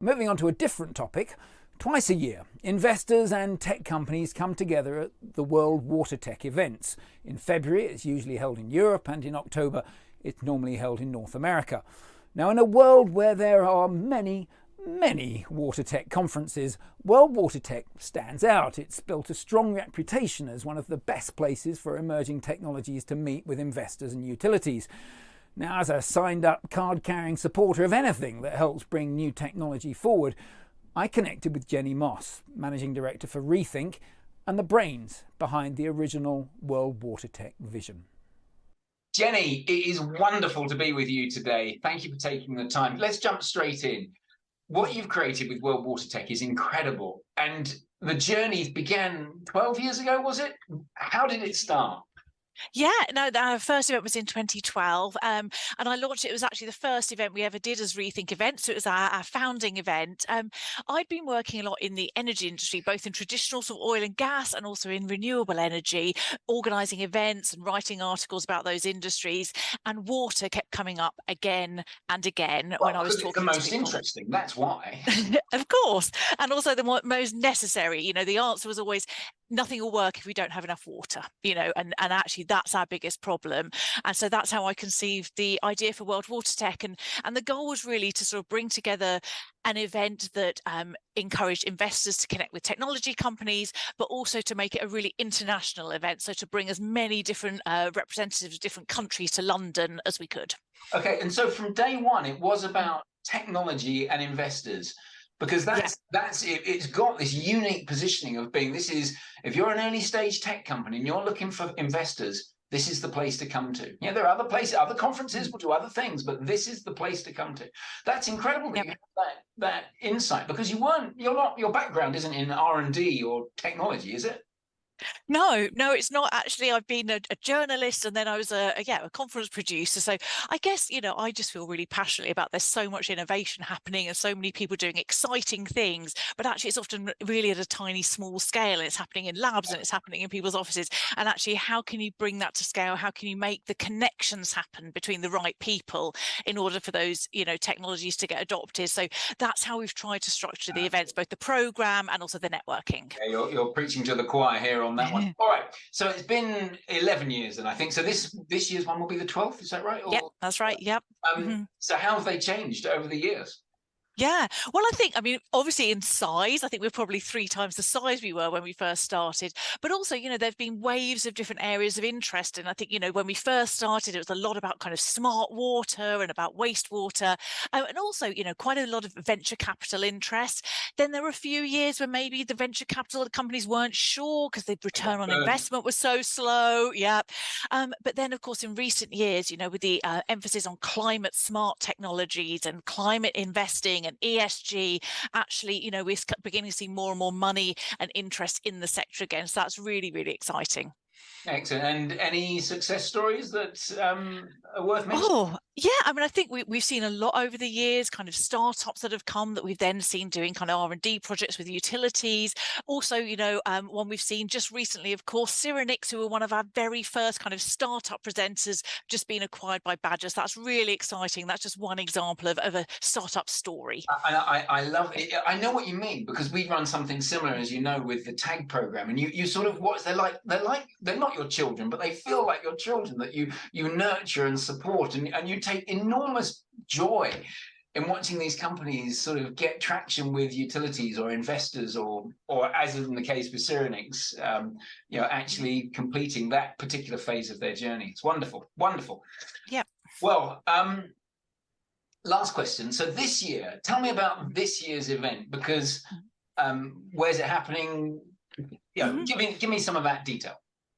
Moving on to a different topic, twice a year, investors and tech companies come together at the World Water Tech Events. In February, it's usually held in Europe, and in October, it's normally held in North America. Now, in a world where there are many water tech conferences, World Water Tech stands out. It's built a strong reputation as one of the best places for emerging technologies to meet with investors and utilities. Now, as a signed-up, card-carrying supporter of anything that helps bring new technology forward, I connected with Jennie Moss, Managing Director for Rethink, and the brains behind the original World Water Tech vision. Jennie, it is wonderful to be with you today. Thank you for taking the time. Let's jump straight in. What you've created with World Water Tech is incredible. And the journey began 12 years ago, was it? How did it start? Yeah, no, our first event was in 2012, and I launched it. It was actually the first event we ever did as Rethink Events. So it was our founding event. I'd been working a lot in the energy industry, both in traditional sort of oil and gas and also in renewable energy, organising events and writing articles about those industries. And water kept coming up again and again when I was talking to people. It's the most interesting, that's why. Of course. And also the most necessary. You know, the answer was always, nothing will work if we don't have enough water, you know, and actually that's our biggest problem. And so that's how I conceived the idea for World Water Tech. And the goal was really to sort of bring together an event that encouraged investors to connect with technology companies, but also to make it a really international event. So to bring as many different representatives of different countries to London as we could. Okay, and so from day one, it was about technology and investors. Because that's it. It's got this unique positioning of being, this is, if you're an early stage tech company and you're looking for investors, this is the place to come to. Yeah, there are other places, other conferences will do other things, but this is the place to come to. That's incredible that you have that insight, because your background isn't in R&D or technology, is it? No, it's not actually. I've been a journalist, and then I was a conference producer. So I guess, you know, I just feel really passionately about there's so much innovation happening and so many people doing exciting things, but actually it's often really at a tiny, small scale, and it's happening in labs and it's happening in people's offices. And actually, how can you bring that to scale? How can you make the connections happen between the right people in order for those, you know, technologies to get adopted? So that's how we've tried to structure the events, both the program and also the networking. Yeah, you're preaching to the choir here on that one. All right, so it's been 11 years, and I think so. This year's one will be the 12th. Is that right? Yep, that's right. Yep. So how have they changed over the years? Yeah, well, I mean, obviously in size, I think we're probably 3 times the size we were when we first started. But also, you know, there've been waves of different areas of interest. And I think, you know, when we first started, it was a lot about kind of smart water and about wastewater. And also, you know, quite a lot of venture capital interest. Then there were a few years where maybe the venture capital companies weren't sure because the return on investment was so slow. Yeah. But then, of course, in recent years, you know, with the emphasis on climate smart technologies and climate investing and ESG, actually, you know, we're beginning to see more and more money and interest in the sector again. So that's really, really exciting. Excellent. And any success stories that are worth mentioning? Oh, yeah. I mean, I think we've seen a lot over the years, kind of startups that have come that we've then seen doing kind of R&D projects with utilities. Also, you know, one we've seen just recently, of course, Cyrenix, who were one of our very first kind of startup presenters, just been acquired by Badger. So that's really exciting. That's just one example of a startup story. I love it. I know what you mean, because we run something similar, as you know, with the TAG program, and you sort of, they're not your children, but they feel like your children that you nurture and support, and you take enormous joy in watching these companies sort of get traction with utilities or investors, or as in the case with Cyrenix, you know, actually completing that particular phase of their journey. It's wonderful. Yeah. Well, last question. So this year, tell me about this year's event, because where's it happening? Yeah, give me some of that detail.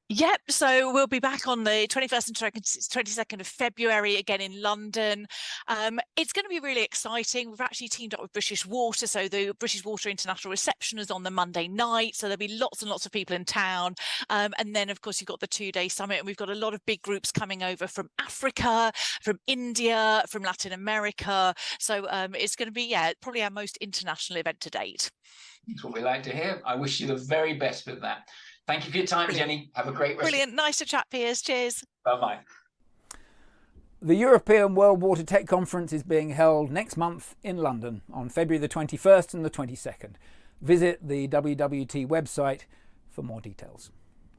Yep, so we'll be back on the 21st and 22nd of February, again in London. It's going to be really exciting. We've actually teamed up with British Water, so the British Water International Reception is on the Monday night, so there'll be lots and lots of people in town. And then, of course, you've got the 2-day summit, and we've got a lot of big groups coming over from Africa, from India, from Latin America. So it's going to be, probably our most international event to date. That's what we like to hear. I wish you the very best with that. Thank you for your time, Jennie. Have a great rest. Brilliant. Nice to chat, Piers. Cheers. Bye-bye. The European World Water Tech Conference is being held next month in London on February the 21st and the 22nd. Visit the WWT website for more details.